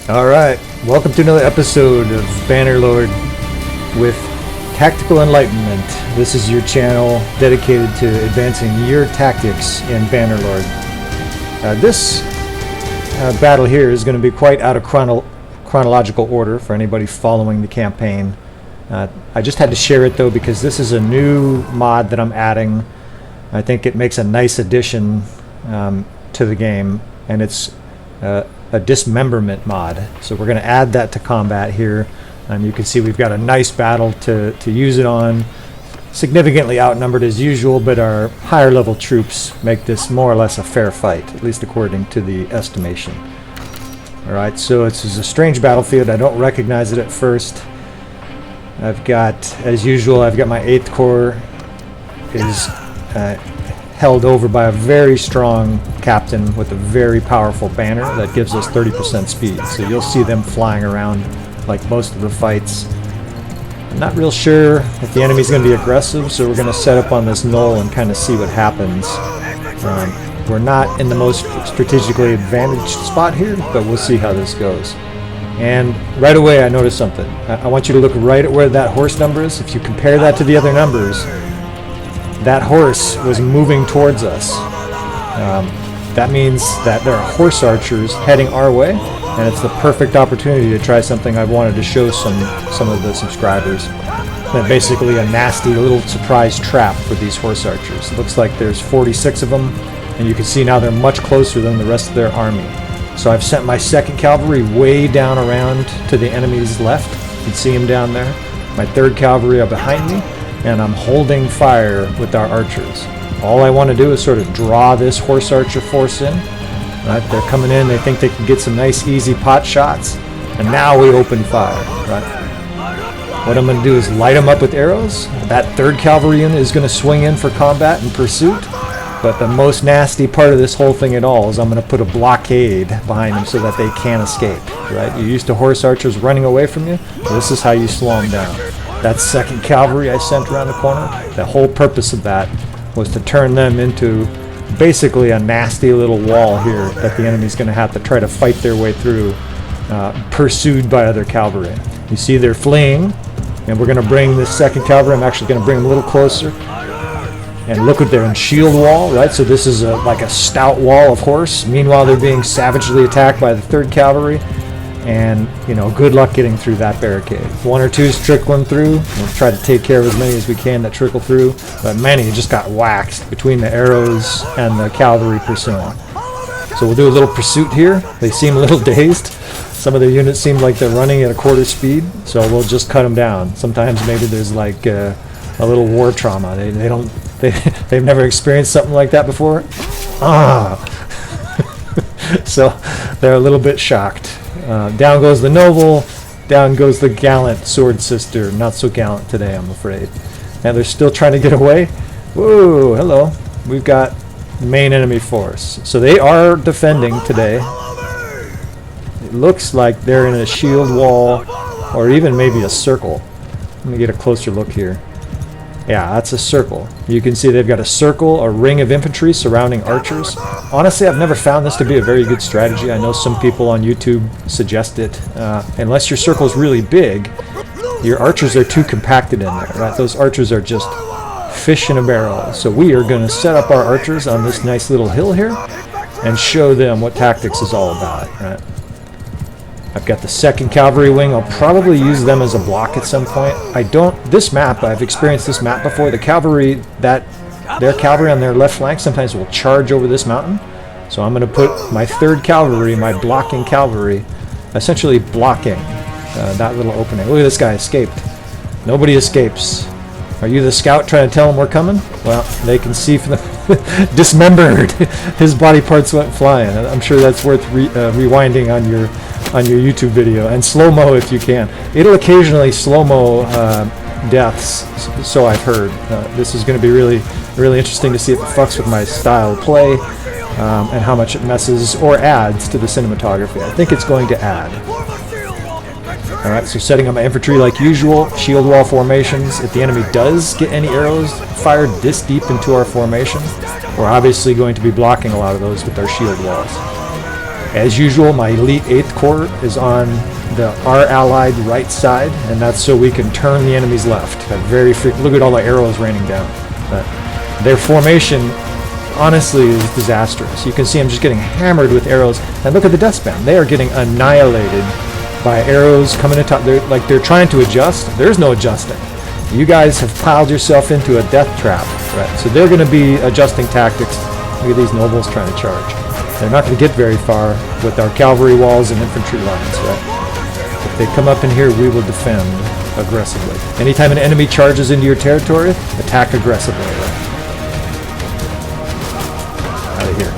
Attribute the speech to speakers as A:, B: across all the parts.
A: Alright, welcome to another episode of Bannerlord with Tactical Enlightenment. This is your channel dedicated to advancing your tactics in Bannerlord. This battle here is going to be quite out of chronological order for anybody following the campaign. I just had to share it though because this is a new mod that I'm adding. I think it makes a nice addition to the game, and it's a dismemberment mod. So we're going to add that to combat here. You can see we've got a nice battle to use it on. Significantly outnumbered as usual, but our higher level troops make this more or less a fair fight, at least according to the estimation. Alright, so it's a strange battlefield. I don't recognize it at first. I've got, as usual, I've got my 8th Corps is held over by a very strong captain with a very powerful banner that gives us 30% speed. So you'll see them flying around like most of the fights. I'm not real sure if the enemy's going to be aggressive, so we're going to set up on this knoll and kind of see what happens. We're not in the most strategically advantaged spot here, but we'll see how this goes. And right away I noticed something. I want you to look right at where that horse number is. If you compare that to the other numbers, that horse was moving towards us. That means that there are horse archers heading our way, and it's the perfect opportunity to try something I wanted to show some of the subscribers. Basically a nasty little surprise trap for these horse archers. It looks like there's 46 of them, and you can see now they're much closer than the rest of their army. So I've sent my 2nd Cavalry way down around to the enemy's left. You can see them down there. My 3rd Cavalry are behind me, and I'm holding fire with our archers. All I want to do is sort of draw this horse archer force in. Right? They're coming in, they think they can get some nice easy pot shots, and now we open fire. Right? What I'm going to do is light them up with arrows. That 3rd Cavalry unit is going to swing in for combat and pursuit. But the most nasty part of this whole thing at all is I'm going to put a blockade behind them so that they can't escape. Right? You're used to horse archers running away from you. This is how you slow them down. That 2nd Cavalry I sent around the corner, the whole purpose of that was to turn them into basically a nasty little wall here that the enemy's going to have to try to fight their way through, pursued by other cavalry. You see they're fleeing, and we're going to bring this 2nd Cavalry, I'm actually going to bring them a little closer. And look at their shield wall, right? So this is like a stout wall of horse. Meanwhile, they're being savagely attacked by the 3rd Cavalry. And, you know, good luck getting through that barricade. 1 or 2's trickling through. We'll try to take care of as many as we can that trickle through. But many just got waxed between the arrows and the cavalry pursuing. So we'll do a little pursuit here. They seem a little dazed. Some of their units seem like they're running at a quarter speed. So we'll just cut them down. Sometimes maybe there's like a little war trauma. They've never experienced something like that before. So they're a little bit shocked. Down goes the noble, down goes the gallant sword sister. Not so gallant today, I'm afraid. And they're still trying to get away. Whoa, hello. We've got the main enemy force. So they are defending today. It looks like they're in a shield wall, or even maybe a circle. Let me get a closer look here. Yeah, that's a circle. You can see they've got a circle, a ring of infantry surrounding archers. Honestly, I've never found this to be a very good strategy. I know some people on YouTube suggest it. Unless your circle is really big, your archers are too compacted in there, right? Those archers are just fish in a barrel. So we are going to set up our archers on this nice little hill here and show them what tactics is all about, right? I've got the 2nd Cavalry wing. I'll probably use them as a block at some point. This map, I've experienced this map before. The cavalry, their cavalry on their left flank sometimes will charge over this mountain. So I'm going to put my 3rd Cavalry, my blocking cavalry, essentially blocking that little opening. Look at this guy escaped. Nobody escapes. Are you the scout trying to tell them we're coming? Well, they can see from the dismembered. His body parts went flying. I'm sure that's worth rewinding on your YouTube video, and slow-mo if you can. It'll occasionally slow-mo deaths, so I've heard. This is going to be really, really interesting to see if it fucks with my style of play, and how much it messes or adds to the cinematography. I think it's going to add. Alright, so setting up my infantry like usual, shield wall formations. If the enemy does get any arrows fired this deep into our formation, we're obviously going to be blocking a lot of those with our shield walls. As usual, my elite 8th Corps is on our allied right side, and that's so we can turn the enemy's left. Look at all the arrows raining down. Their formation, honestly, is disastrous. You can see I'm just getting hammered with arrows, and look at the death spam. They are getting annihilated by arrows coming to top. They're trying to adjust. There's no adjusting. You guys have piled yourself into a death trap, right? So they're going to be adjusting tactics. Look at these nobles trying to charge. They're not going to get very far with our cavalry walls and infantry lines, right? If they come up in here, we will defend aggressively. Anytime an enemy charges into your territory, attack aggressively, right? Out of here.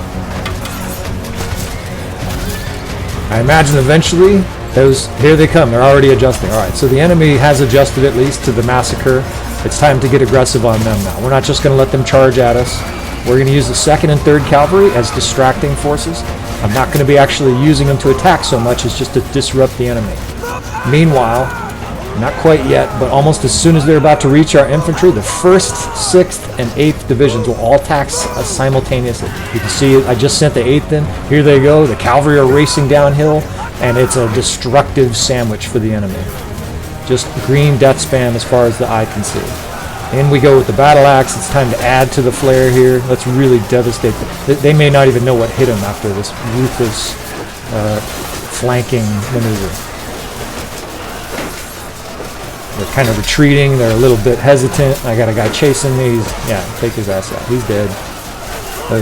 A: I imagine eventually, here they come. They're already adjusting. All right, so the enemy has adjusted at least to the massacre. It's time to get aggressive on them now. We're not just going to let them charge at us. We're going to use the 2nd and 3rd Cavalry as distracting forces. I'm not going to be actually using them to attack so much as just to disrupt the enemy. Meanwhile, not quite yet, but almost as soon as they're about to reach our infantry, the 1st, 6th, and 8th divisions will all attack simultaneously. You can see I just sent the 8th in. Here they go. The cavalry are racing downhill, and it's a destructive sandwich for the enemy. Just green death spam as far as the eye can see. In we go with the battle axe. It's time to add to the flare here. Let's really devastate them. They may not even know what hit them after this ruthless flanking maneuver. They're kind of retreating. They're a little bit hesitant. I got a guy chasing me. Yeah, take his ass out. He's dead.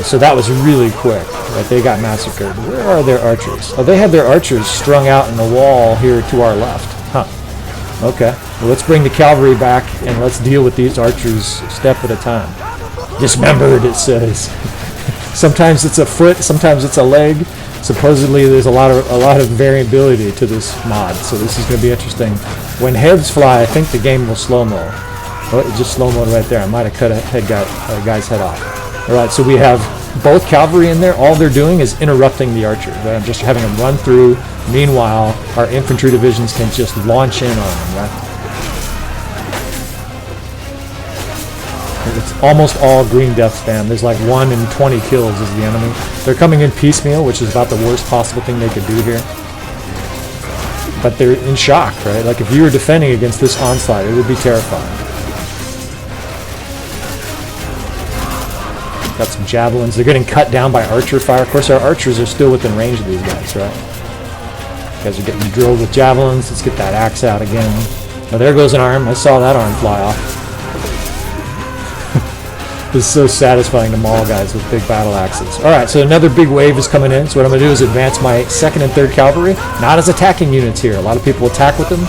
A: So that was really quick. Right? They got massacred. Where are their archers? Oh, they had their archers strung out in the wall here to our left. Huh. Okay. Well, let's bring the cavalry back and let's deal with these archers step at a time. Dismembered, it says. Sometimes it's a foot, sometimes it's a leg. Supposedly there's a lot of variability to this mod, so this is going to be interesting. When heads fly, I think the game will slow-mo. Oh, it just slow-moed right there. I might have cut a guy's head off. Alright, so we have both cavalry in there. All they're doing is interrupting the archers. Right? I'm just having them run through. Meanwhile, our infantry divisions can just launch in on them, right? It's almost all green death spam. There's like 1 in 20 kills is the enemy. They're coming in piecemeal, which is about the worst possible thing they could do here. But they're in shock, right? Like if you were defending against this onslaught, it would be terrifying. Got some javelins. They're getting cut down by archer fire. Of course, our archers are still within range of these guys, right? You guys are getting drilled with javelins. Let's get that axe out again. Oh, there goes an arm. I saw that arm fly off. It's so satisfying to maul guys with big battle axes. Alright, so another big wave is coming in. So what I'm going to do is advance my 2nd and 3rd Cavalry. Not as attacking units here. A lot of people attack with them.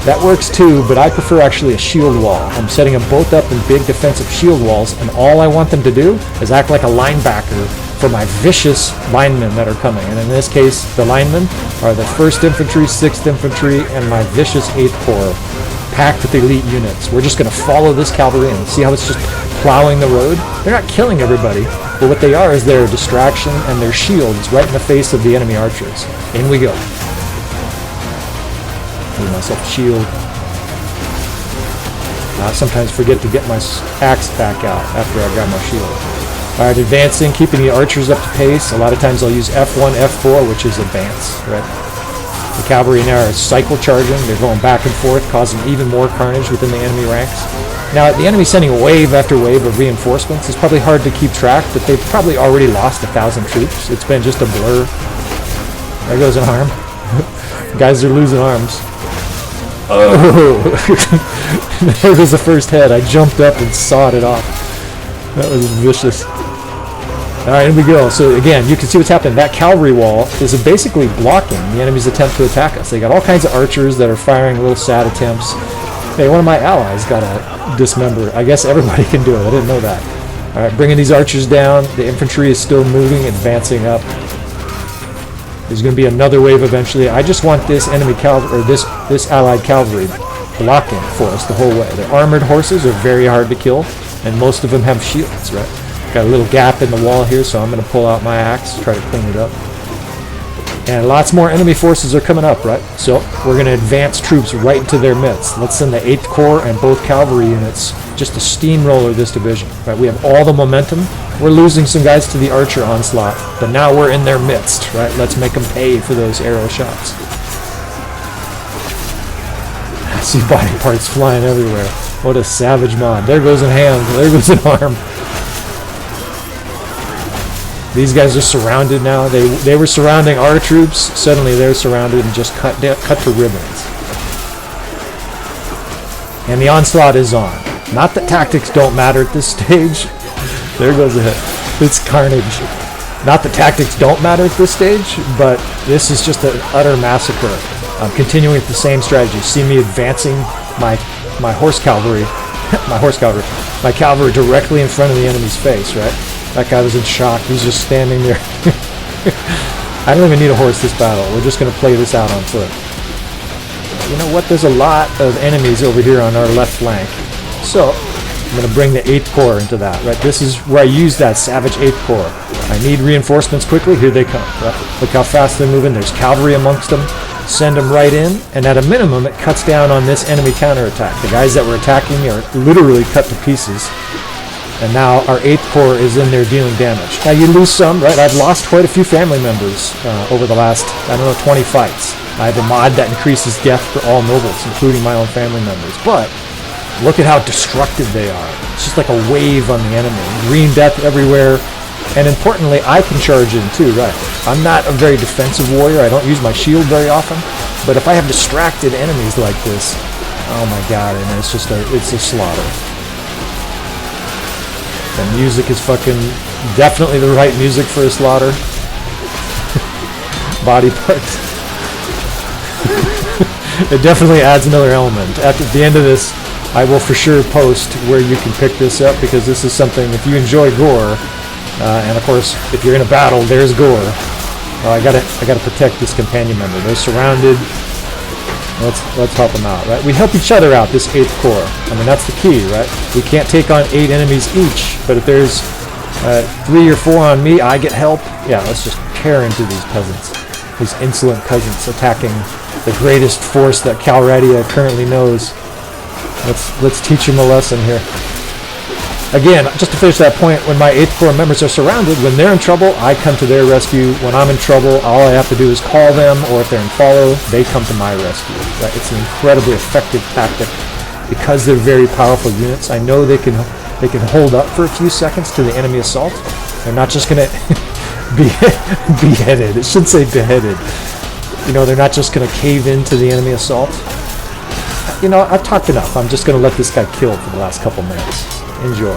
A: That works too, but I prefer actually a shield wall. I'm setting them both up in big defensive shield walls, and all I want them to do is act like a linebacker for my vicious linemen that are coming. And in this case, the linemen are the 1st Infantry, 6th Infantry, and my vicious 8th Corps, packed with elite units. We're just going to follow this cavalry and see how it's just plowing the road. They're not killing everybody, but what they are is they're a distraction, and their shields right in the face of the enemy archers. In we go. Give myself a shield. I sometimes forget to get my axe back out after I grab my shield. Alright, advancing, keeping the archers up to pace. A lot of times I'll use F1, F4, which is advance, right? The cavalry now are cycle charging. They're going back and forth, causing even more carnage within the enemy ranks. Now, the enemy sending wave after wave of reinforcements. It's probably hard to keep track, but they've probably already lost 1,000 troops. It's been just a blur. There goes an arm. Guys are losing arms. Oh! There goes the first head. I jumped up and sawed it off. That was vicious. Alright, in we go. So again, you can see what's happening. That cavalry wall is basically blocking the enemy's attempt to attack us. They got all kinds of archers that are firing little sad attempts. Hey, one of my allies got a dismember. I guess everybody can do it. I didn't know that. Alright, bringing these archers down. The infantry is still moving, advancing up. There's going to be another wave eventually. I just want this enemy cavalry, or this allied cavalry blocking for us the whole way. The armored horses are very hard to kill, and most of them have shields, right? Got a little gap in the wall here, so I'm going to pull out my axe, try to clean it up. And lots more enemy forces are coming up, right? So we're going to advance troops right into their midst. Let's send the 8th Corps and both cavalry units just to steamroller this division, right? We have all the momentum. We're losing some guys to the archer onslaught, but now we're in their midst, right? Let's make them pay for those arrow shots. I see body parts flying everywhere. What a savage mod. There goes a hand. There goes an arm. These guys are surrounded now. They were surrounding our troops. Suddenly they're surrounded and just cut to ribbons. And the onslaught is on. Not that tactics don't matter at this stage. There goes a hit. It's carnage. Not that tactics don't matter at this stage, but this is just an utter massacre. I'm continuing with the same strategy. See me advancing my horse cavalry, my cavalry directly in front of the enemy's face, right? That guy was in shock. He's just standing there. I don't even need a horse this battle. We're just going to play this out on foot. You know what? There's a lot of enemies over here on our left flank. So I'm going to bring the 8th Corps into that, right? This is where I use that savage 8th Corps. I need reinforcements quickly. Here they come, right? Look how fast they're moving. There's cavalry amongst them. Send them right in, and at a minimum, it cuts down on this enemy counterattack. The guys that were attacking me are literally cut to pieces. And now our 8th Corps is in there dealing damage. Now you lose some, right? I've lost quite a few family members over the last, 20 fights. I have a mod that increases death for all nobles, including my own family members. But look at how destructive they are. It's just like a wave on the enemy. Green death everywhere. And importantly, I can charge in too, right? I'm not a very defensive warrior. I don't use my shield very often. But if I have distracted enemies like this, oh my god, and it's a slaughter. The music is fucking definitely the right music for a slaughter. Body parts. It definitely adds another element. At the end of this, I will for sure post where you can pick this up, because this is something, if you enjoy gore, and of course, if you're in a battle, there's gore. I gotta protect this companion member. They're surrounded. Let's help them out, right? We help each other out, this 8th Corps. I mean, that's the key, right? We can't take on 8 enemies each, but if there's 3 or 4 on me, I get help. Yeah, let's just tear into these peasants. These insolent peasants attacking the greatest force that Calradia currently knows. Let's teach them a lesson here. Again, just to finish that point, when my 8th Corps members are surrounded, when they're in trouble, I come to their rescue. When I'm in trouble, all I have to do is call them, or if they're in follow, they come to my rescue. Right? It's an incredibly effective tactic because they're very powerful units. I know they can hold up for a few seconds to the enemy assault. They're not just going to be beheaded. It should say beheaded. You know, they're not just going to cave into the enemy assault. You know, I've talked enough. I'm just going to let this guy kill for the last couple minutes. Enjoy.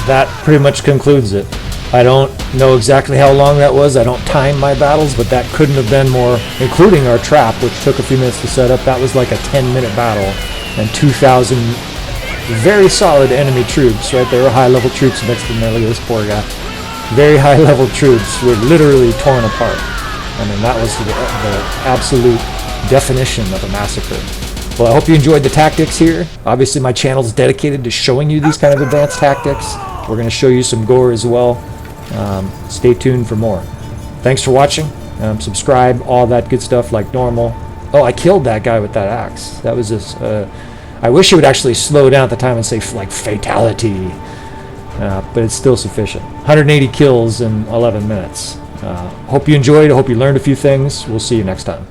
A: That pretty much concludes it. I don't know exactly how long that was. I don't time my battles, but that couldn't have been more, including our trap, which took a few minutes to set up. That was like a 10-minute battle, and 2,000 very solid enemy troops, right? There were high-level troops mixed in there. Look at this poor guy. Very high-level troops were literally torn apart. I mean, that was the absolute definition of a massacre. Well, I hope you enjoyed the tactics here. Obviously, my channel is dedicated to showing you these kind of advanced tactics. We're going to show you some gore as well. Stay tuned for more. Thanks for watching. Subscribe, all that good stuff like normal. Oh, I killed that guy with that axe. That was just... I wish it would actually slow down at the time and say, like, fatality. But it's still sufficient. 180 kills in 11 minutes. Hope you enjoyed. I hope you learned a few things. We'll see you next time.